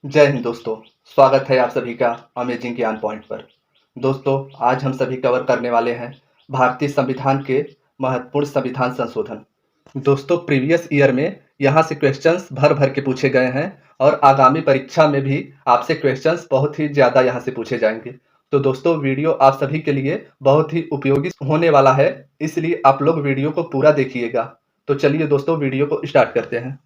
जय हिंद दोस्तों। स्वागत है आप सभी का अमेजिंग ज्ञान पॉइंट पर। दोस्तों, आज हम सभी कवर करने वाले हैं भारतीय संविधान के महत्वपूर्ण संविधान संशोधन। दोस्तों, प्रीवियस ईयर में यहाँ से क्वेश्चंस भर भर के पूछे गए हैं और आगामी परीक्षा में भी आपसे क्वेश्चंस बहुत ही ज़्यादा यहाँ से पूछे जाएंगे। तो दोस्तों, वीडियो आप सभी के लिए बहुत ही उपयोगी होने वाला है, इसलिए आप लोग वीडियो को पूरा देखिएगा। तो चलिए दोस्तों, वीडियो को स्टार्ट करते हैं।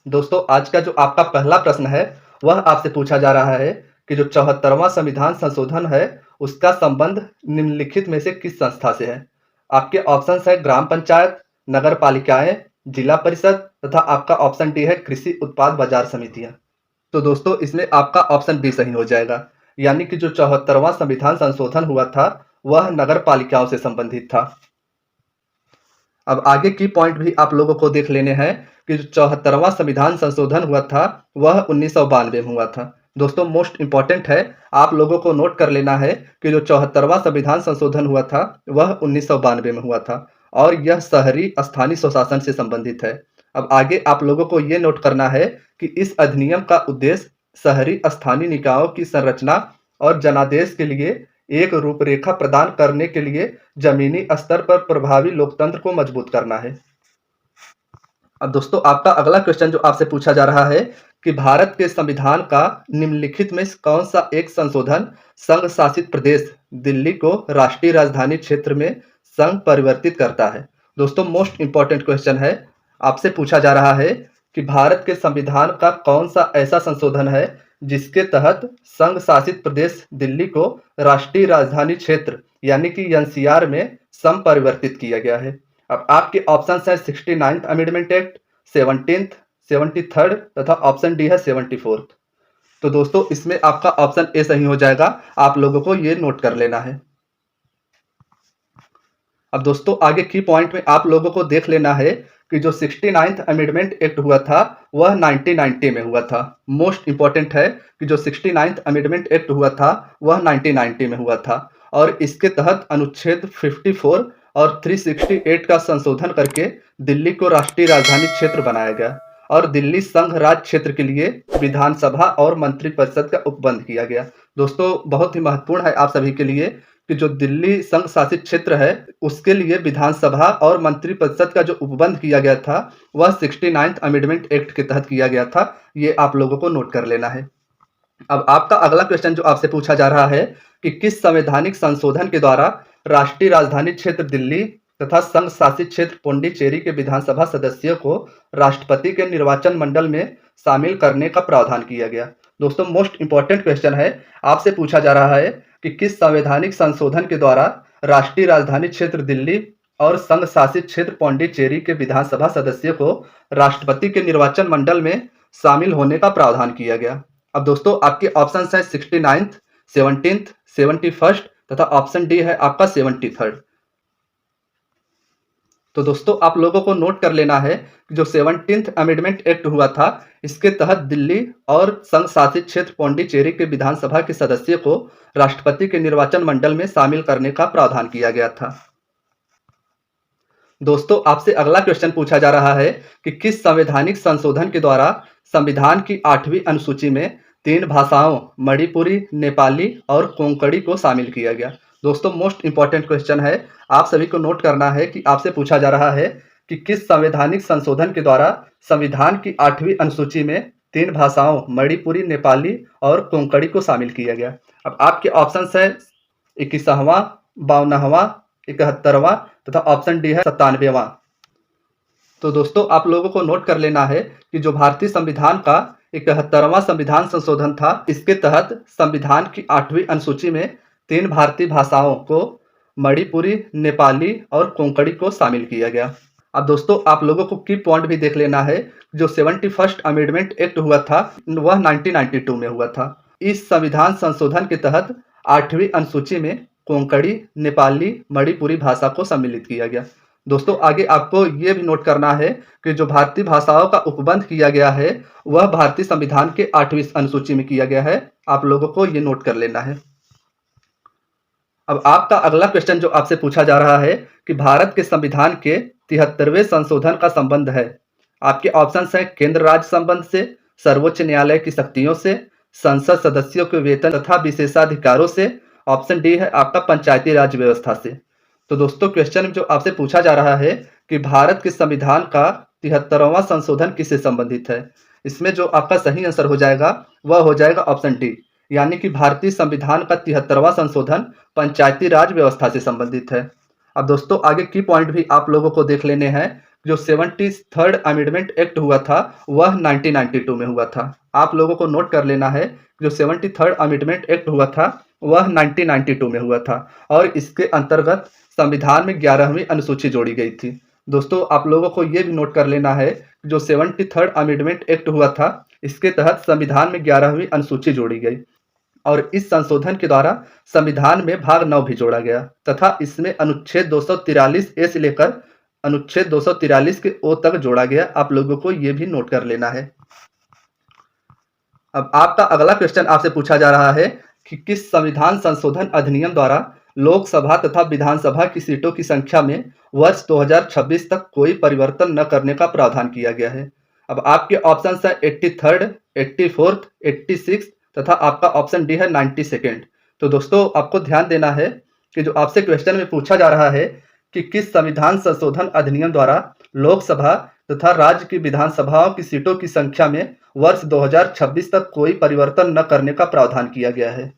दोस्तों, आज का जो आपका पहला प्रश्न है वह आपसे पूछा जा रहा है कि जो 74वां संविधान संशोधन है उसका संबंध निम्नलिखित में से किस संस्था से है। आपके ऑप्शंस है ग्राम पंचायत, नगर पालिकाएं, जिला परिषद तथा आपका ऑप्शन डी है कृषि उत्पाद बाजार समितियां। तो दोस्तों, इसमें आपका ऑप्शन बी सही हो जाएगा, यानी कि जो 74वां संविधान संशोधन हुआ था वह नगर पालिकाओं से संबंधित था। अब आगे की पॉइंट भी आप लोगों को देख लेने हैं कि जो 74वां संविधान संशोधन हुआ था वह 1992 में हुआ था। दोस्तों, मोस्ट इंपॉर्टेंट है, आप लोगों को नोट कर लेना है कि जो 74वां संविधान संशोधन हुआ था वह 1992 में हुआ था और यह शहरी स्थानीय स्वशासन से संबंधित है। अब आगे आप लोगों को ये नोट करना है कि इस अधिनियम का उद्देश्य शहरी स्थानीय निकायों की संरचना और जनादेश के लिए एक रूपरेखा प्रदान करने के लिए जमीनी स्तर पर प्रभावी लोकतंत्र को मजबूत करना है। अब दोस्तों, आपका अगला क्वेश्चन जो आपसे पूछा जा रहा है कि भारत के संविधान का निम्नलिखित में कौन सा एक संशोधन संघ शासित प्रदेश दिल्ली को राष्ट्रीय राजधानी क्षेत्र में संघ परिवर्तित करता है। दोस्तों, मोस्ट इंपॉर्टेंट क्वेश्चन है, आपसे पूछा जा रहा है कि भारत के संविधान का कौन सा ऐसा संशोधन है जिसके तहत संघ शासित प्रदेश दिल्ली को राष्ट्रीय राजधानी क्षेत्र यानी कि एनसीआर में संपरिवर्तित किया गया है। अब आपके ऑप्शन है 69th amendment act, 17th, 73rd तथा ऑप्शन डी है 74th। तो दोस्तों, इसमें आपका ऑप्शन ए सही हो जाएगा, आप लोगों को ये नोट कर लेना है। अब दोस्तों, आगे की पॉइंट में आप लोगों को देख लेना है कि जो 69th अमेंडमेंट एक्ट हुआ था वह 1990 में हुआ था। मोस्ट इंपॉर्टेंट है कि जो 69th अमेंडमेंट एक्ट हुआ था वह 1990 में हुआ था और इसके तहत अनुच्छेद 54 और 368 का संशोधन करके दिल्ली को राष्ट्रीय राजधानी क्षेत्र बनाया गया और दिल्ली संघ राज्य क्षेत्र के लिए विधानसभा और मंत्रिपरिषद का उपबंध किया गया। दोस्तों, बहुत ही महत्वपूर्ण है आप सभी के लिए कि जो दिल्ली संघ शासित क्षेत्र है उसके लिए विधानसभा और मंत्रिपरिषद का जो उपबंध किया गया था वह 69th अमेंडमेंट एक्ट के तहत किया गया था। ये आप लोगों को नोट कर लेना है। अब आपका अगला क्वेश्चन जो आपसे पूछा जा रहा है कि किस संवैधानिक संशोधन के द्वारा राष्ट्रीय राजधानी क्षेत्र दिल्ली तथा संघ शासित क्षेत्र पुडुचेरी के विधानसभा सदस्यों को राष्ट्रपति के निर्वाचन मंडल में शामिल करने का प्रावधान किया गया। दोस्तों, मोस्ट इंपॉर्टेंट क्वेश्चन है, आपसे पूछा जा रहा है कि किस संवैधानिक संशोधन के द्वारा राष्ट्रीय राजधानी क्षेत्र दिल्ली और संघ शासित क्षेत्र पुडुचेरी के विधानसभा सदस्यों को राष्ट्रपति के निर्वाचन मंडल में शामिल होने का प्रावधान किया गया। अब दोस्तों, आपके ऑप्शन है 69th, 17th, 71st तथा ऑप्शन डी है आपका 73rd। तो दोस्तों, आप लोगों को नोट कर लेना है कि जो 17th अमेंडमेंट एक्ट हुआ था इसके तहत दिल्ली और संघ शासित क्षेत्र पुडुचेरी के विधानसभा के सदस्यों को राष्ट्रपति के निर्वाचन मंडल में शामिल करने का प्रावधान किया गया था। दोस्तों, आपसे अगला क्वेश्चन पूछा जा रहा है कि किस संवैधानिक संशोधन के द्वारा संविधान की 8वीं अनुसूची में 3 भाषाओं मणिपुरी, नेपाली और कोंकणी को शामिल किया गया। दोस्तों, मोस्ट इंपॉर्टेंट क्वेश्चन है, आप सभी को नोट करना है कि आपसे पूछा जा रहा है कि किस संवैधानिक संशोधन के द्वारा संविधान की 8वीं अनुसूची में 3 भाषाओं मणिपुरी, नेपाली और कोंकणी को शामिल किया गया। अब आपके ऑप्शन है 21वां, 52वां, 71वां तथा ऑप्शन डी है 97वां। तो दोस्तों, आप लोगों को नोट कर लेना है कि जो भारतीय संविधान का 71वां संविधान संशोधन था इसके तहत संविधान की 8वीं अनुसूची में 3 भारतीय भाषाओं को मणिपुरी, नेपाली और कोंकणी को शामिल किया गया। अब दोस्तों, आप लोगों को की पॉइंट भी देख लेना है, जो 71st अमेंडमेंट एक्ट हुआ था वह 1992 में हुआ था। इस संविधान संशोधन के तहत 8वीं अनुसूची में कोंकणी, नेपाली, मणिपुरी भाषा को सम्मिलित किया गया। दोस्तों, आगे आपको ये भी नोट करना है कि जो भारतीय भाषाओं का उपबंध किया गया है वह भारतीय संविधान के 8वीं अनुसूची में किया गया है। आप लोगों को ये नोट कर लेना है। अब आपका अगला क्वेश्चन जो आपसे पूछा जा रहा है कि भारत के संविधान के 73वें संशोधन का संबंध है आपके ऑप्शंस हैं केंद्र राज्य संबंध से, सर्वोच्च न्यायालय की शक्तियों से, संसद सदस्यों के वेतन तथा विशेषाधिकारों से, ऑप्शन डी है आपका पंचायती राज व्यवस्था से। तो दोस्तों क्वेश्चन जो आपसे पूछा जा रहा है कि भारत के संविधान का 73वां संशोधन किससे संबंधित है? इसमें जो आपका सही आंसर हो जाएगा वह हो जाएगा ऑप्शन डी, यानी कि भारतीय संविधान का 73वां संशोधन पंचायती राज व्यवस्था से संबंधित है। अब दोस्तों आगे की पॉइंट भी आप लोगों को देख लेने हैं। जो 73rd अमेंडमेंट एक्ट हुआ था वह 1992 में हुआ था। आप लोगों को नोट कर लेना है जो 73rd अमेंडमेंट एक्ट हुआ था वह 1992 में हुआ था और इसके अंतर्गत संविधान में 11वीं अनुसूची जोड़ी गई थी। दोस्तों आप लोगों को यह भी नोट कर लेना है जो 73rd अमेंडमेंट एक्ट हुआ था इसके तहत संविधान में 11वीं अनुसूची जोड़ी गई और इस संशोधन के द्वारा संविधान में भाग 9 भी जोड़ा गया तथा इसमें अनुच्छेद 243 ए से लेकर अनुच्छेद 243 के ओ तक जोड़ा गया। आप लोगों को यह भी नोट कर लेना है। अब आपका अगला क्वेश्चन आपसे पूछा जा रहा है कि किस संविधान संशोधन अधिनियम द्वारा लोकसभा तथा विधानसभा की सीटों की संख्या में वर्ष 2026 तक कोई परिवर्तन न करने का प्रावधान किया गया है? अब आपके ऑप्शन है 83rd, 84th, 86 तथा आपका ऑप्शन डी है 92nd। तो दोस्तों आपको ध्यान देना है कि जो आपसे क्वेश्चन में पूछा जा रहा है कि किस संविधान संशोधन अधिनियम द्वारा लोकसभा तथा राज्य की विधानसभाओं की सीटों की संख्या में वर्ष 2026 तक कोई परिवर्तन न करने का प्रावधान किया गया है।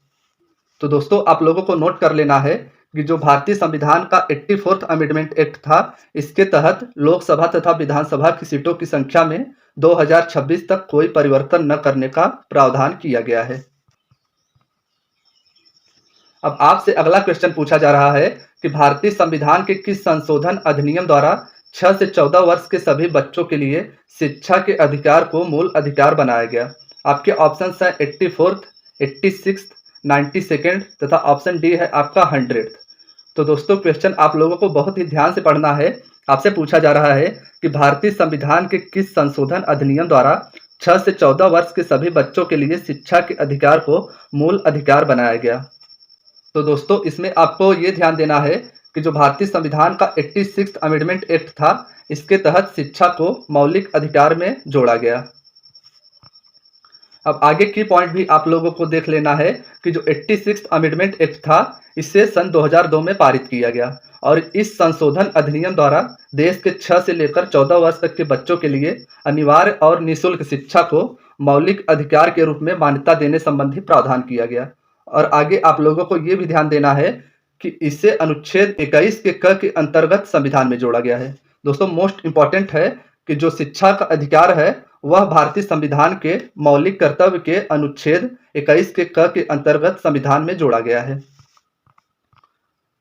तो दोस्तों आप लोगों को नोट कर लेना है कि जो भारतीय संविधान का 84th अमेंडमेंट एक्ट था इसके तहत लोकसभा तथा विधानसभा की सीटों की संख्या में 2026 तक कोई परिवर्तन न करने का प्रावधान किया गया है। अब आपसे अगला क्वेश्चन पूछा जा रहा है कि भारतीय संविधान के किस संशोधन अधिनियम द्वारा 6 से 14 वर्ष के सभी बच्चों के लिए शिक्षा के अधिकार को मूल अधिकार बनाया गया? आपके ऑप्शन हैं 84th, 86th, 92nd तथा ऑप्शन डी है आपका 100th। तो दोस्तों क्वेश्चन आप लोगों को बहुत ही ध्यान से पढ़ना है। आपसे पूछा जा रहा है कि भारतीय संविधान के किस संशोधन अधिनियम द्वारा 6 से 14 वर्ष के सभी बच्चों के लिए शिक्षा के अधिकार को मूल अधिकार बनाया गया? तो दोस्तों इसमें आपको ये ध्यान देना है कि जो भारतीय संविधान का 86th अमेंडमेंट एक्ट था इसके तहत शिक्षा को मौलिक अधिकार में जोड़ा गया। अब आगे की पॉइंट भी आप लोगों को देख लेना है कि जो 86th अमेंडमेंट एक्ट था इसे सन 2002 में पारित किया गया और इस संशोधन अधिनियम द्वारा देश के 6 से लेकर 14 वर्ष तक के बच्चों के लिए अनिवार्य और निःशुल्क शिक्षा को मौलिक अधिकार के रूप में मान्यता देने संबंधी प्रावधान किया गया। और आगे आप लोगों को ये भी ध्यान देना है कि इसे अनुच्छेद 21 के क के अंतर्गत संविधान में जोड़ा गया है। दोस्तों मोस्ट इंपॉर्टेंट है कि जो शिक्षा का अधिकार है वह भारतीय संविधान के मौलिक कर्तव्य के अनुच्छेद 21 के क के अंतर्गत संविधान में जोड़ा गया है।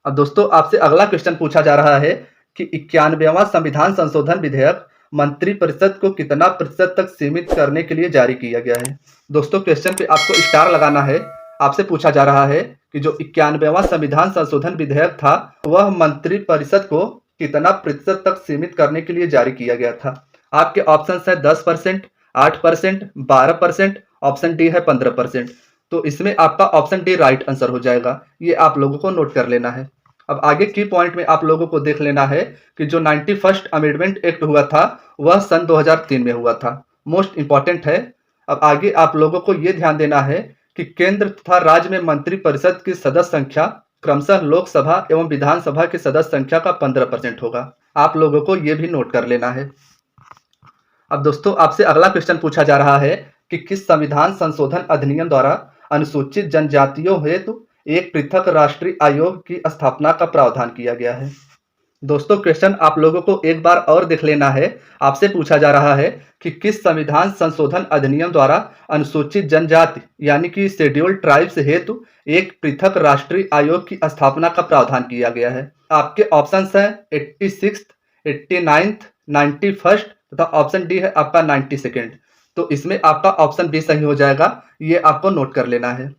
अब दोस्तों आपसे अगला क्वेश्चन पूछा जा रहा है कि 91वां संविधान संशोधन विधेयक मंत्रिपरिषद को कितना प्रतिशत तक सीमित करने के लिए जारी किया गया है? दोस्तों क्वेश्चन पे आपको स्टार लगाना है। आपसे पूछा जा रहा है कि जो 91वां संविधान संशोधन विधेयक था वह मंत्रिपरिषद को कितना प्रतिशत तक सीमित करने के लिए जारी किया गया था? आपके ऑप्शन है 10%, 8%, 12%, ऑप्शन डी है 15%। तो इसमें आपका ऑप्शन डी राइट आंसर हो जाएगा। ये आप लोगों को नोट कर लेना है। अब आगे की पॉइंट में आप लोगों को देख लेना है कि जो 91st अमेंडमेंट एक्ट हुआ था वह सन 2003 में हुआ था। मोस्ट इंपॉर्टेंट है। अब आगे आप लोगों को यह ध्यान देना है कि केंद्र तथा राज्य में मंत्रिपरिषद की सदस्य संख्या क्रमशः लोकसभा एवं विधानसभा की सदस्य संख्या का 15% होगा। आप लोगों को यह भी नोट कर लेना है। अब दोस्तों आपसे अगला क्वेश्चन पूछा जा रहा है कि किस संविधान संशोधन अधिनियम द्वारा अनुसूचित जनजातियों हेतु एक पृथक राष्ट्रीय आयोग की स्थापना का प्रावधान किया गया है? दोस्तों क्वेश्चन आप लोगों को एक बार और देख लेना है। आपसे पूछा जा रहा है कि किस संविधान संशोधन अधिनियम द्वारा अनुसूचित जनजाति यानी कि शेड्यूल्ड ट्राइब्स हेतु एक पृथक राष्ट्रीय आयोग की स्थापना का प्रावधान किया गया है? आपके ऑप्शंस हैं 86th, 89th, 91st तथा ऑप्शन डी है आपका 92nd। तो इसमें आपका ऑप्शन डी सही हो जाएगा। ये आपको नोट कर लेना है।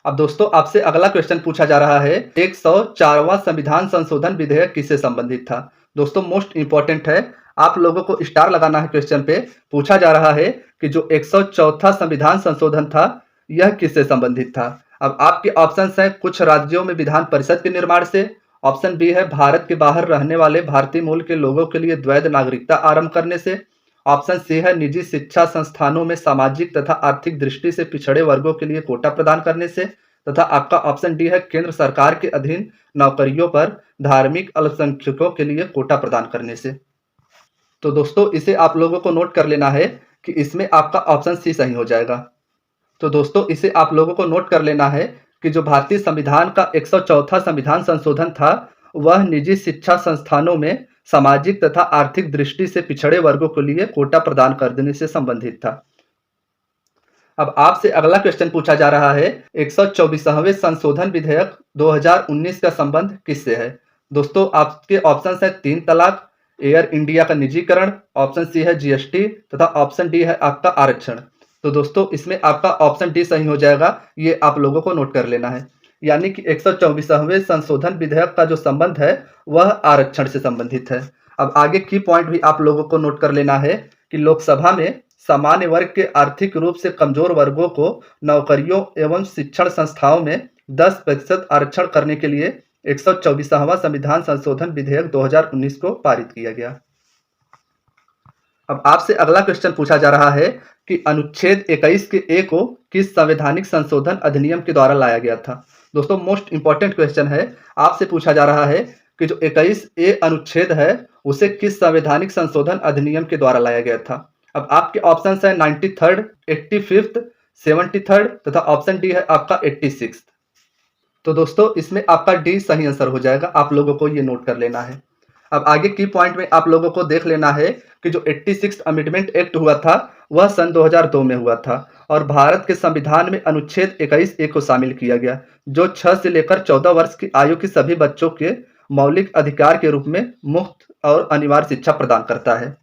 अब दोस्तों आपसे अगला क्वेश्चन पूछा जा रहा है 104वां संविधान संशोधन विधेयक किससे संबंधित था? दोस्तों मोस्ट इंपॉर्टेंट है। आप लोगों को स्टार लगाना है। क्वेश्चन पे पूछा जा रहा है कि जो 104वां संविधान संशोधन था यह किससे संबंधित था? अब आपके ऑप्शंस हैं कुछ राज्यों में विधान परिषद के निर्माण से, ऑप्शन बी है भारत के बाहर रहने वाले भारतीय मूल के लोगों के लिए द्वैध नागरिकता आरंभ करने से। ऑप्शन सी है निजी शिक्षा संस्थानों में सामाजिक तथा आर्थिक दृष्टि से पिछड़े वर्गों के लिए कोटा प्रदान करने से। तथा आपका ऑप्शन डी है केंद्र सरकार के अधीन नौकरियों पर धार्मिक अल्पसंख्यकों के लिए कोटा प्रदान करने से। तो दोस्तों इसे आप लोगों को नोट कर लेना है कि इसमें आपका ऑप्शन सी सही हो जाएगा। तो दोस्तों इसे आप लोगों को नोट कर लेना है कि जो भारतीय संविधान का 104वां संविधान संशोधन था वह निजी शिक्षा संस्थानों में सामाजिक तथा आर्थिक दृष्टि से पिछड़े वर्गों के लिए कोटा प्रदान कर देने से संबंधित था। अब आपसे अगला क्वेश्चन पूछा जा रहा है 124वें संशोधन विधेयक 2019 का संबंध किससे है। दोस्तों आपके ऑप्शन है 3 तलाक, एयर इंडिया का निजीकरण, ऑप्शन सी है जीएसटी तथा ऑप्शन डी है आपका आरक्षण। तो दोस्तों इसमें आपका ऑप्शन डी सही हो जाएगा, ये आप लोगों को नोट कर लेना है। यानी कि 124वें संशोधन विधेयक का जो संबंध है वह आरक्षण से संबंधित है। अब आगे की पॉइंट भी आप लोगों को नोट कर लेना है कि लोकसभा में सामान्य वर्ग के आर्थिक रूप से कमजोर वर्गों को नौकरियों एवं शिक्षण संस्थाओं में 10% आरक्षण करने के लिए 124वां संविधान संशोधन विधेयक 2019 को पारित किया गया। अब आपसे अगला क्वेश्चन पूछा जा रहा है कि अनुच्छेद 21 के ए को किस संवैधानिक संशोधन अधिनियम के द्वारा लाया गया था। दोस्तों मोस्ट इंपॉर्टेंट क्वेश्चन है, आपसे पूछा जा रहा है कि जो 21 ए अनुच्छेद है उसे किस संवैधानिक संशोधन अधिनियम के द्वारा लाया गया था। अब आपके ऑप्शन है 93rd, 85th, 73rd तथा ऑप्शन डी है आपका 86th। तो दोस्तों इसमें आपका डी सही आंसर हो जाएगा, आप लोगों को ये नोट कर लेना है। अब आगे की पॉइंट में आप लोगों को देख लेना है कि जो 86 अमेंडमेंट एक्ट हुआ था वह सन 2002 में हुआ था और भारत के संविधान में अनुच्छेद 21 ए को शामिल किया गया, जो 6 से लेकर 14 वर्ष की आयु के सभी बच्चों के मौलिक अधिकार के रूप में मुफ्त और अनिवार्य शिक्षा प्रदान करता है।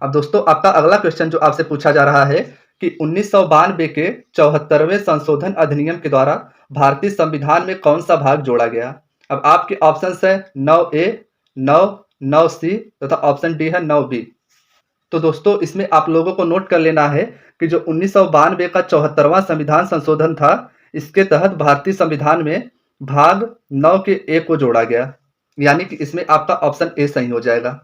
अब दोस्तों आपका अगला क्वेश्चन जो आपसे पूछा जा रहा है कि 1992 के 74वें संशोधन अधिनियम के द्वारा भारतीय संविधान में कौन सा भाग जोड़ा गया। अब आपके ऑप्शन है 9A, 9, 9C तथा ऑप्शन डी है 9B। तो दोस्तों इसमें आप लोगों को नोट कर लेना है कि जो 1992 का 74वां संविधान संशोधन था इसके तहत भारतीय संविधान में भाग 9 के ए को जोड़ा गया, यानी कि इसमें आपका ऑप्शन ए सही हो जाएगा।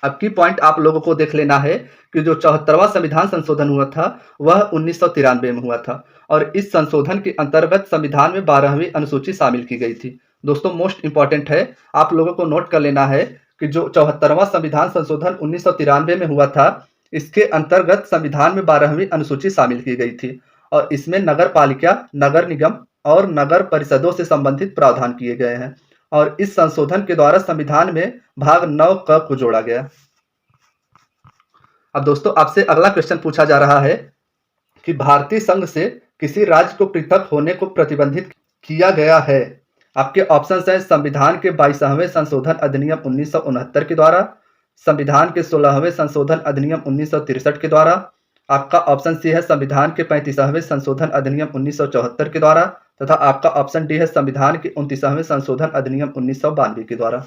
अब की पॉइंट आप लोगों को देख लेना है कि जो 74वां संविधान संशोधन हुआ था वह 1993 में हुआ था और इस संशोधन के अंतर्गत संविधान में 12वीं अनुसूची शामिल की गई थी। दोस्तों मोस्ट इंपॉर्टेंट है, आप लोगों को नोट कर लेना है कि जो 74वां संविधान संशोधन 1993 में हुआ था इसके अंतर्गत संविधान में 12वीं अनुसूची शामिल की गई थी और इसमें नगर पालिका, नगर निगम और नगर परिषदों से संबंधित प्रावधान किए गए हैं और इस संशोधन के द्वारा संविधान में भाग 9 क को जोड़ा गया। अब दोस्तों आपसे अगला क्वेश्चन पूछा जा रहा है कि भारतीय संघ से किसी राज्य को पृथक होने को प्रतिबंधित किया गया है। आपके ऑप्शन है संविधान के 22वें संशोधन अधिनियम 1969 के द्वारा, संविधान के 16वें संशोधन अधिनियम 1963 के द्वारा, आपका ऑप्शन सी है संविधान के 35वें संशोधन अधिनियम 1974 के द्वारा तथा आपका ऑप्शन डी है संविधान के 29वें संशोधन अधिनियम 1992 के द्वारा।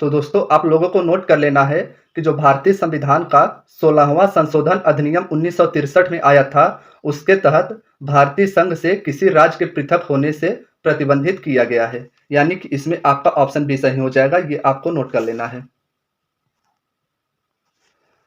तो दोस्तों आप लोगों को नोट कर लेना है कि जो भारतीय संविधान का 16वां संशोधन अधिनियम 1963 में आया था उसके तहत भारतीय संघ से किसी राज्य के पृथक होने से प्रतिबंधित किया गया है, यानी कि इसमें आपका ऑप्शन बी सही हो जाएगा, ये आपको नोट कर लेना है।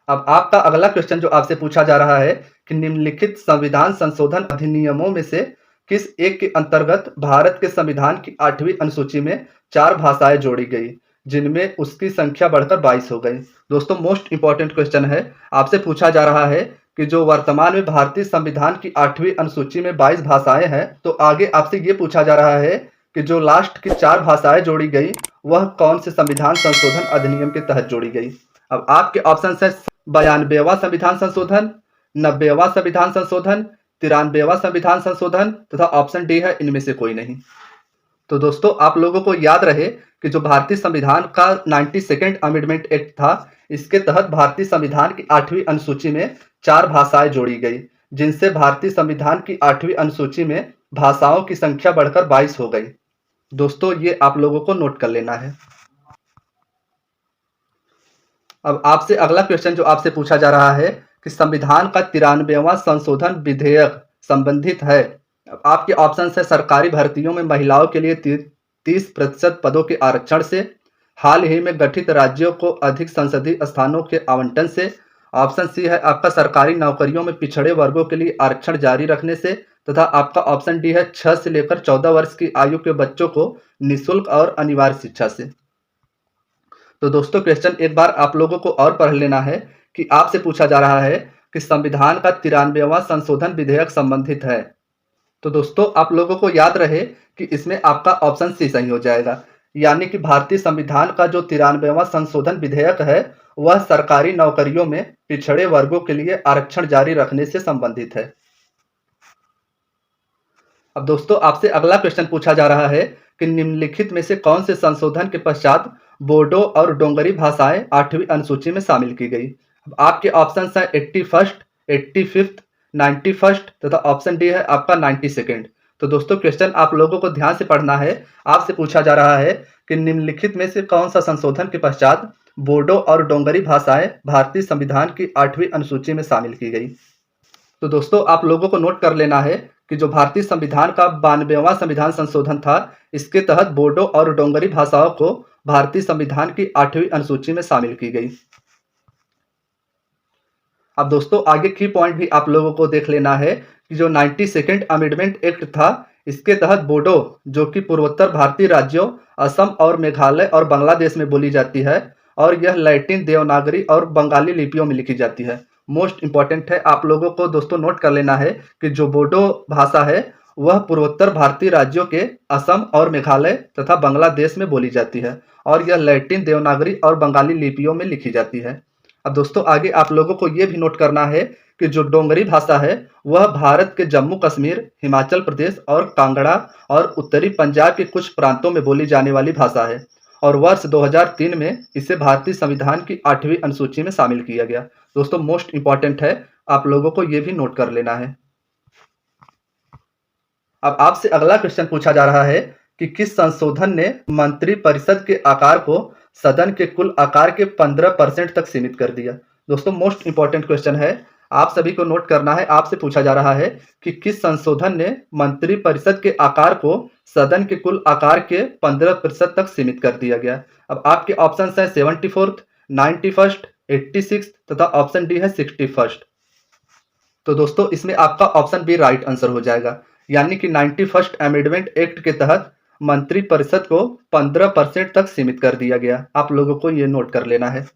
अब आपका अगला क्वेश्चन जो आपसे पूछा जा रहा है कि निम्नलिखित संविधान संशोधन अधिनियमों में से किस एक के अंतर्गत भारत के संविधान की 8वीं अनुसूची में 4 भाषाएं जोड़ी गई जिनमें उसकी संख्या बढ़कर 22 हो गई। दोस्तों मोस्ट इंपॉर्टेंट क्वेश्चन है, आपसे पूछा जा रहा है कि जो वर्तमान में भारतीय संविधान की 8वीं अनुसूची में 22 भाषाएं हैं, तो आगे आपसे ये पूछा जा रहा है कि जो लास्ट की 4 भाषाएं जोड़ी गई वह कौन से संविधान संशोधन अधिनियम के तहत जोड़ी गई। अब आपके ऑप्शन है 92वां संविधान संशोधन, 90वां संविधान संशोधन, 93वां संविधान संशोधन तथा ऑप्शन डी है इनमें से कोई नहीं। तो दोस्तों आप लोगों को याद रहे कि जो भारतीय संविधान का 92nd अमेंडमेंट एक्ट था इसके तहत भारतीय संविधान की 8वीं अनुसूची में 4 भाषाएं जोड़ी गई जिनसे भारतीय संविधान की 8वीं अनुसूची में भाषाओं की संख्या बढ़कर 22 हो गई। दोस्तों ये आप लोगों को नोट कर लेना है। अब आपसे अगला क्वेश्चन जो आपसे पूछा जा रहा है कि संविधान का 93वां संशोधन विधेयक संबंधित है। अब आपके ऑप्शन है सरकारी भर्तियों में महिलाओं के लिए 30% पदों के आरक्षण से, हाल ही में गठित राज्यों को अधिक संसदीय स्थानों के आवंटन से, ऑप्शन सी है आपका सरकारी नौकरियों में पिछड़े वर्गों के लिए आरक्षण जारी रखने से, तथा आपका ऑप्शन डी है 6 से लेकर 14 वर्ष की आयु के बच्चों को निःशुल्क और अनिवार्य शिक्षा से। तो दोस्तों क्वेश्चन एक बार आप लोगों को और पढ़ लेना है कि आपसे पूछा जा रहा है कि संविधान का 93वां संशोधन विधेयक संबंधित है। तो दोस्तों आप लोगों को याद रहे कि इसमें आपका ऑप्शन सी सही हो जाएगा, यानी कि भारतीय संविधान का जो 93वां संशोधन विधेयक है वह सरकारी नौकरियों में पिछड़े वर्गों के लिए आरक्षण जारी रखने से संबंधित है। अब दोस्तों आपसे अगला क्वेश्चन पूछा जा रहा है कि निम्नलिखित में से कौन से संशोधन के पश्चात बोडो और डोंगरी भाषाएं 8वीं अनुसूची में शामिल की गई। अब आपके ऑप्शन हैं 81, 85, 91 तथा ऑप्शन डी है आपका 92। तो दोस्तों क्वेश्चन आप लोगों को ध्यान से पढ़ना है। आपसे पूछा जा रहा है कि निम्नलिखित में से कौन सा संशोधन के पश्चात बोडो और डोंगरी भाषाएं भारतीय संविधान की 8वीं अनुसूची में शामिल की गई। तो दोस्तों आप लोगों को नोट कर लेना है कि जो भारतीय संविधान का 92वां संविधान संशोधन था, इसके तहत बोडो और डोंगरी भाषाओं को भारतीय संविधान की 8वीं अनुसूची में शामिल की गई। अब दोस्तों आगे की पॉइंट भी आप लोगों को देख लेना है कि जो 92nd अमेंडमेंट एक्ट था, इसके तहत बोडो जो कि पूर्वोत्तर भारतीय राज्यों असम और मेघालय और बांग्लादेश में बोली जाती है और यह लैटिन, देवनागरी और बंगाली लिपियों में लिखी जाती है। मोस्ट इंपॉर्टेंट है, आप लोगों को दोस्तों नोट कर लेना है कि जो बोडो भाषा है वह पूर्वोत्तर भारतीय राज्यों के असम और मेघालय तथा बांग्लादेश में बोली जाती है और यह लैटिन, देवनागरी और बंगाली लिपियों में लिखी जाती है। अब दोस्तों आगे आप लोगों को यह भी नोट करना है कि जो डोंगरी भाषा है वह भारत के जम्मू कश्मीर, हिमाचल प्रदेश और कांगड़ा और उत्तरी पंजाब के कुछ प्रांतों में बोली जाने वाली भाषा है और वर्ष 2003 में इसे भारतीय संविधान की 8वीं अनुसूची में शामिल किया गया। दोस्तों मोस्ट इंपॉर्टेंट है, आप लोगों को यह भी नोट कर लेना है। अब आपसे अगला क्वेश्चन पूछा जा रहा है कि किस संशोधन ने मंत्रिपरिषद के आकार को सदन के कुल आकार के 15% तक सीमित कर दिया। दोस्तों मोस्ट इंपॉर्टेंट क्वेश्चन है, आप सभी को नोट करना है। आपसे पूछा जा रहा है कि किस संशोधन ने मंत्रिपरिषद के आकार को सदन के कुल आकार के 15% तक सीमित कर दिया गया। अब आपके ऑप्शन हैं 74, 91, 86 तथा ऑप्शन डी है 61। तो दोस्तों इसमें आपका ऑप्शन बी राइट आंसर हो जाएगा, यानी कि 91 अमेंडमेंट एक्ट के तहत मंत्रिपरिषद को 15% तक सीमित कर दिया गया। आप लोगों को ये नोट कर लेना है।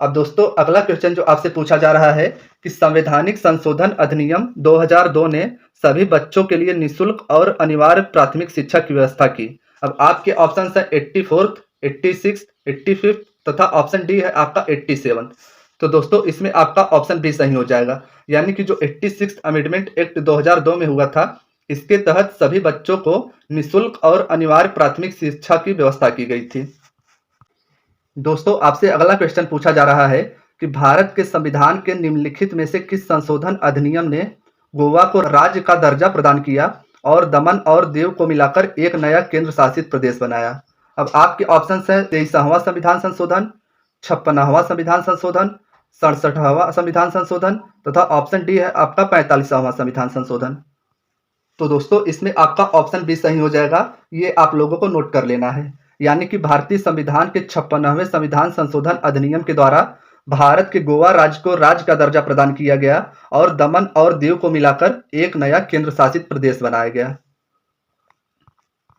अब दोस्तों अगला क्वेश्चन जो आपसे पूछा जा रहा है कि संवैधानिक संशोधन अधिनियम 2002 ने सभी बच्चों के लिए निःशुल्क और अनिवार्य प्राथमिक शिक्षा की व्यवस्था की। अब आपके ऑप्शन है 84, 86, 85 तथा ऑप्शन डी है आपका 87। तो दोस्तों इसमें आपका ऑप्शन बी सही हो जाएगा, यानी कि जो 86 अमेंडमेंट एक्ट 2002 में हुआ था, इसके तहत सभी बच्चों को निःशुल्क और अनिवार्य प्राथमिक शिक्षा की व्यवस्था की गई थी। दोस्तों आपसे अगला क्वेश्चन पूछा जा रहा है कि भारत के संविधान के निम्नलिखित में से किस संशोधन अधिनियम ने गोवा को राज्य का दर्जा प्रदान किया और दमन और दीव को मिलाकर एक नया केंद्र शासित प्रदेश बनाया। अब आपके ऑप्शन है 23वां संविधान संशोधन, 56वां संविधान संशोधन, 67वां संविधान संशोधन तथा ऑप्शन डी है आपका 45वां संविधान संशोधन। तो दोस्तों इसमें आपका ऑप्शन बी सही हो जाएगा, ये आप लोगों को नोट कर लेना है, यानी कि भारतीय संविधान के 56वें संविधान संशोधन अधिनियम के द्वारा भारत के गोवा राज्य को राज्य का दर्जा प्रदान किया गया और दमन और दीव को मिलाकर एक नया केंद्र शासित प्रदेश बनाया गया।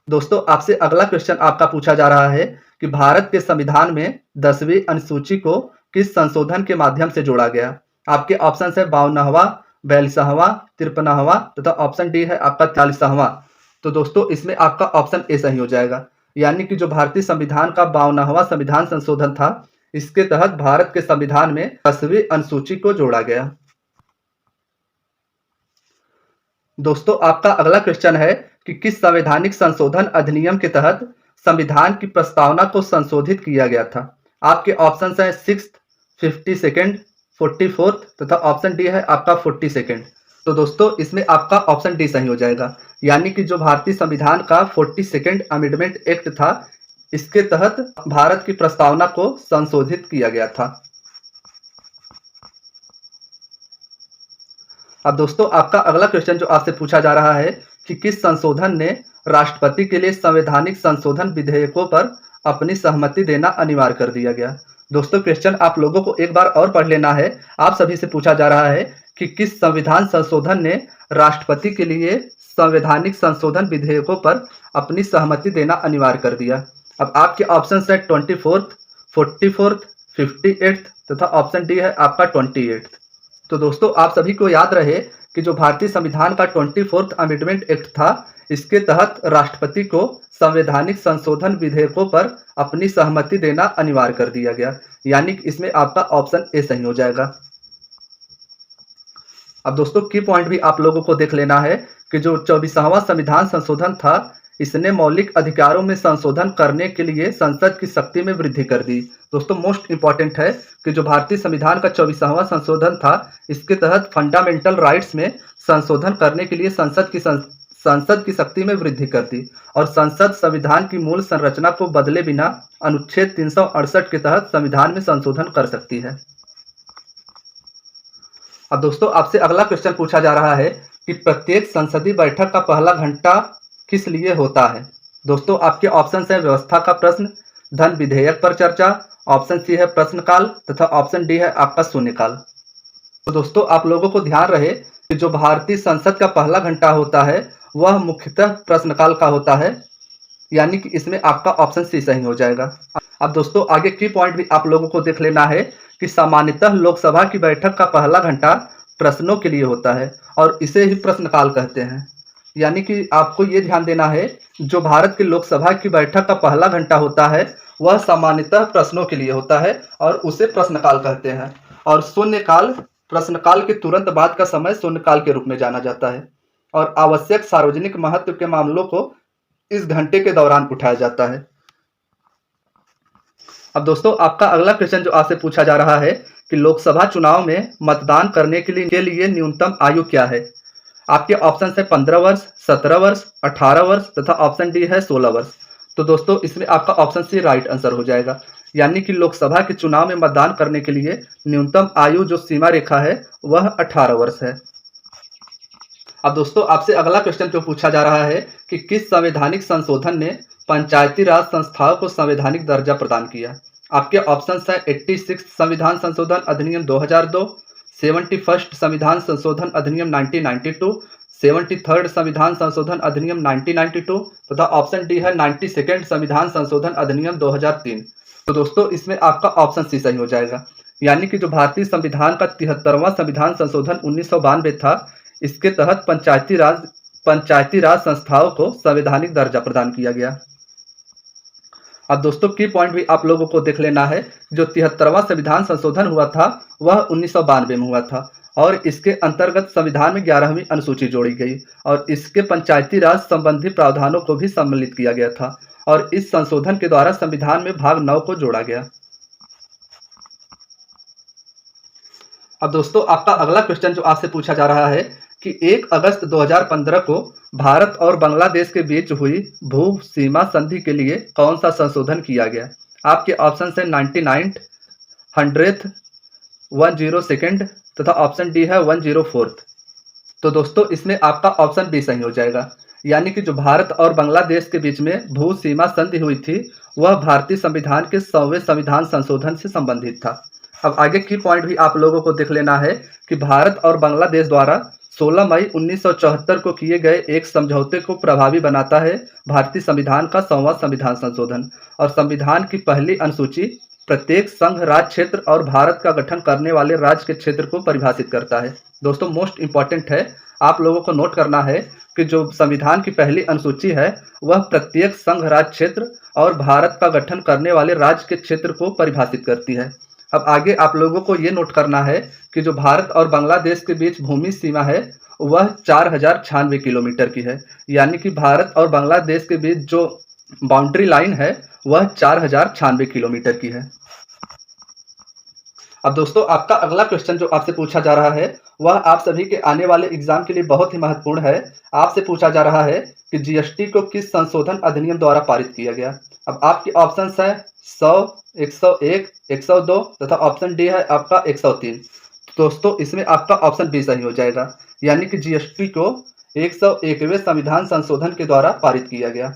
दोस्तों आपसे अगला क्वेश्चन आपका पूछा जा रहा है कि भारत के संविधान में 10वीं अनुसूची को किस संशोधन के माध्यम से जोड़ा गया। आपके ऑप्शन है 52वां, 42वां, 53वां तथा ऑप्शन डी है आपका 43वां। तो दोस्तों इसमें आपका ऑप्शन ए सही हो जाएगा, यानी कि जो भारतीय संविधान का 52वां संविधान संशोधन था, इसके तहत भारत के संविधान में 10वीं अनुसूची को जोड़ा गया। दोस्तों आपका अगला क्वेश्चन है कि किस संवैधानिक संशोधन अधिनियम के तहत संविधान की प्रस्तावना को संशोधित किया गया था। आपके ऑप्शन हैं 6th, 52nd, 44th तथा ऑप्शन डी है आपका 42nd। तो दोस्तों इसमें आपका ऑप्शन डी सही हो जाएगा, यानी कि जो भारतीय संविधान का 42nd अमेंडमेंट एक्ट था, इसके तहत भारत की प्रस्तावना को संशोधित किया गया था। अब दोस्तों आपका अगला क्वेश्चन जो आपसे पूछा जा रहा है कि किस संशोधन ने राष्ट्रपति के लिए संवैधानिक संशोधन विधेयकों पर अपनी सहमति देना अनिवार्य कर दिया गया। दोस्तों क्वेश्चन आप लोगों को एक बार और पढ़ लेना है। आप सभी से पूछा जा रहा है कि किस संविधान संशोधन ने राष्ट्रपति के लिए संवैधानिक संशोधन विधेयकों पर अपनी सहमति देना अनिवार्य कर दिया। अब आपके ऑप्शन है 24th, 44th, 58th तथा ऑप्शन डी है आपका 28th। तो दोस्तों आप सभी को याद रहे कि जो भारतीय संविधान का 24th अमेंडमेंट एक्ट था, इसके तहत राष्ट्रपति को संवैधानिक संशोधन विधेयकों पर अपनी सहमति देना अनिवार्य कर दिया गया, यानी कि इसमें आपका ऑप्शन ए सही हो जाएगा। अब दोस्तों की पॉइंट भी आप लोगों को देख लेना है कि जो 24वां संविधान संशोधन था, इसने मौलिक अधिकारों में संशोधन करने के लिए संसद की शक्ति में वृद्धि कर दी। दोस्तों मोस्ट इंपॉर्टेंट है कि जो भारतीय संविधान का 24वां संशोधन था, इसके तहत फंडामेंटल राइट्स में संशोधन करने के लिए संसद की शक्ति में वृद्धि कर दी और संसद संविधान की मूल संरचना को बदले बिना अनुच्छेद 368 के तहत संविधान में संशोधन कर सकती है। अब दोस्तों आपसे अगला क्वेश्चन पूछा जा रहा है कि प्रत्येक संसदीय बैठक का पहला घंटा किस लिए होता है। दोस्तों आपके ऑप्शन है व्यवस्था का प्रश्न, धन विधेयक पर चर्चा, ऑप्शन सी है प्रश्नकाल तथा ऑप्शन डी है आपका शून्यकाल। तो दोस्तों आप लोगों को ध्यान रहे कि जो भारतीय संसद का पहला घंटा होता है वह मुख्यतः प्रश्नकाल का होता है, यानी कि इसमें आपका ऑप्शन सी सही हो जाएगा। अब दोस्तों आगे की पॉइंट भी आप लोगों को देख लेना है कि सामान्यतः लोकसभा की बैठक का पहला घंटा प्रश्नों के लिए होता है और इसे ही प्रश्नकाल कहते हैं, यानी कि आपको ये ध्यान देना है जो भारत की लोकसभा की बैठक का पहला घंटा होता है वह सामान्यतः प्रश्नों के लिए होता है और उसे प्रश्नकाल कहते हैं, और शून्यकाल प्रश्नकाल के तुरंत बाद का समय शून्यकाल के रूप में जाना जाता है और आवश्यक सार्वजनिक महत्व के मामलों को इस घंटे के दौरान उठाया जाता है। अब दोस्तों आपका अगला क्वेश्चन जो आपसे पूछा जा रहा है कि लोकसभा चुनाव में मतदान करने के लिए न्यूनतम आयु क्या है। आपके ऑप्शन है 15 वर्ष, 17 वर्ष, 18 वर्ष तथा ऑप्शन डी है 16 वर्ष। तो दोस्तों इसमें आपका ऑप्शन सी राइट आंसर हो जाएगा, यानी कि लोकसभा के चुनाव में मतदान करने के लिए न्यूनतम आयु जो सीमा रेखा है वह 18 वर्ष है। अब दोस्तों आपसे अगला क्वेश्चन जो पूछा जा रहा है कि किस संवैधानिक संशोधन ने पंचायती राज संस्थाओं को संवैधानिक दर्जा प्रदान किया। आपके ऑप्शन है 86 संविधान संशोधन अधिनियम 2002, 71 संविधान संशोधन अधिनियम 1992, 73 संविधान संशोधन अधिनियम 1992 तथा ऑप्शन डी है 92 संविधान संशोधन अधिनियम 2003। तो दोस्तों इसमें आपका ऑप्शन सी सही हो जाएगा, यानी कि जो भारतीय संविधान का 73वां संविधान संशोधन 1992 था, इसके तहत पंचायती राज संस्थाओं को संवैधानिक दर्जा प्रदान किया गया। अब दोस्तों की पॉइंट भी आप लोगों को देख लेना है, जो 73वां संविधान संशोधन हुआ था वह 1992 में हुआ था और इसके अंतर्गत संविधान में 11वीं अनुसूची जोड़ी गई और इसके पंचायती राज संबंधी प्रावधानों को भी सम्मिलित किया गया था और इस संशोधन के द्वारा संविधान में भाग 9 को जोड़ा गया। अब दोस्तों आपका अगला क्वेश्चन जो आपसे पूछा जा रहा है कि 1 अगस्त 2015 को भारत और बांग्लादेश के बीच हुई भू सीमा संधि के लिए कौन सा संशोधन किया गया। आपके ऑप्शन है 99th, 100th, 102nd तथा ऑप्शन डी है 104th। तो दोस्तों इसमें आपका ऑप्शन बी सही हो जाएगा, यानी कि जो भारत और बांग्लादेश के बीच में भू सीमा संधि हुई थी वह भारतीय संविधान के 100वें संविधान संशोधन से संबंधित था। अब आगे की पॉइंट भी आप लोगों को देख लेना है कि भारत और बांग्लादेश द्वारा 16 मई 1974 को किए गए एक समझौते को प्रभावी बनाता है भारतीय संविधान का 100वां संविधान संशोधन और संविधान की पहली अनुसूची प्रत्येक संघ राज्य क्षेत्र और भारत का गठन करने वाले राज्य के क्षेत्र को परिभाषित करता है। दोस्तों मोस्ट इंपॉर्टेंट है, आप लोगों को नोट करना है कि जो संविधान की पहली अनुसूची है वह प्रत्येक संघ राज्य क्षेत्र और भारत का गठन करने वाले राज्य के क्षेत्र को परिभाषित करती है। अब आगे आप लोगों को ये नोट करना है कि जो भारत और बांग्लादेश के बीच भूमि सीमा है वह 4096 किलोमीटर की है, यानी कि भारत और बांग्लादेश के बीच जो बाउंड्री लाइन है वह 4096 किलोमीटर की है। अब दोस्तों आपका अगला क्वेश्चन जो आपसे पूछा जा रहा है वह आप सभी के आने वाले एग्जाम के लिए बहुत ही महत्वपूर्ण है। आपसे पूछा जा रहा है कि जीएसटी को किस संशोधन अधिनियम द्वारा पारित किया गया। अब आपके ऑप्शंस है 100, 101, 102 तथा ऑप्शन डी है आपका 103। दोस्तों इसमें आपका ऑप्शन बी सही हो जाएगा, यानी कि जीएसटी को 101वें संविधान संशोधन के द्वारा पारित किया गया।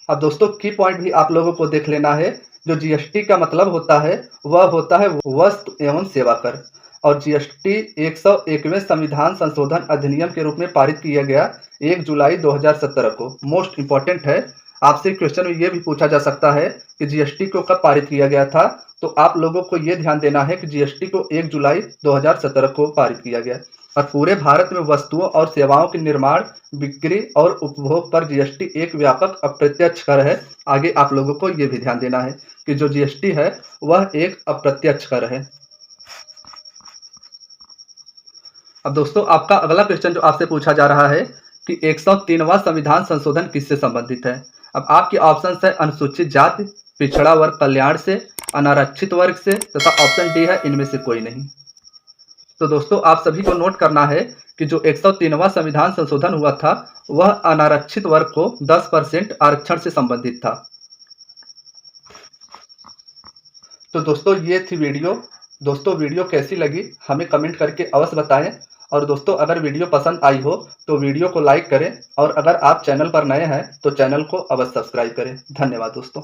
अब दोस्तों की पॉइंट भी आप लोगों को देख लेना है। जो जीएसटी का मतलब होता है वह होता है वस्तु एवं सेवा कर, और जीएसटी 101वें संविधान संशोधन अधिनियम के रूप में पारित किया गया 1 जुलाई 2017 को। मोस्ट इंपॉर्टेंट है, आपसे क्वेश्चन में ये भी पूछा जा सकता है कि जीएसटी को कब पारित किया गया था, तो आप लोगों को ये ध्यान देना है कि जीएसटी को 1 जुलाई 2017 को पारित किया गया, और पूरे भारत में वस्तुओं और सेवाओं के निर्माण, बिक्री और उपभोग पर जीएसटी एक व्यापक अप्रत्यक्ष कर है। आगे आप लोगों को ये भी ध्यान देना है कि जो जीएसटी है वह एक अप्रत्यक्ष कर है। अब दोस्तों आपका अगला क्वेश्चन जो आपसे पूछा जा रहा है कि 103वां संविधान संशोधन किससे संबंधित है। अब आपके ऑप्शन है अनुसूचित जाति, पिछड़ा वर्ग कल्याण से, अनारक्षित वर्ग से, तथा ऑप्शन डी है इनमें से कोई नहीं। तो दोस्तों आप सभी को नोट करना है कि जो 103वां संविधान संशोधन हुआ था वह अनारक्षित वर्ग को 10% आरक्षण से संबंधित था। तो दोस्तों ये थी वीडियो। दोस्तों वीडियो कैसी लगी हमें कमेंट करके अवश्य बताएं, और दोस्तों अगर वीडियो पसंद आई हो तो वीडियो को लाइक करें, और अगर आप चैनल पर नए हैं तो चैनल को अवश्य सब्सक्राइब करें। धन्यवाद दोस्तों।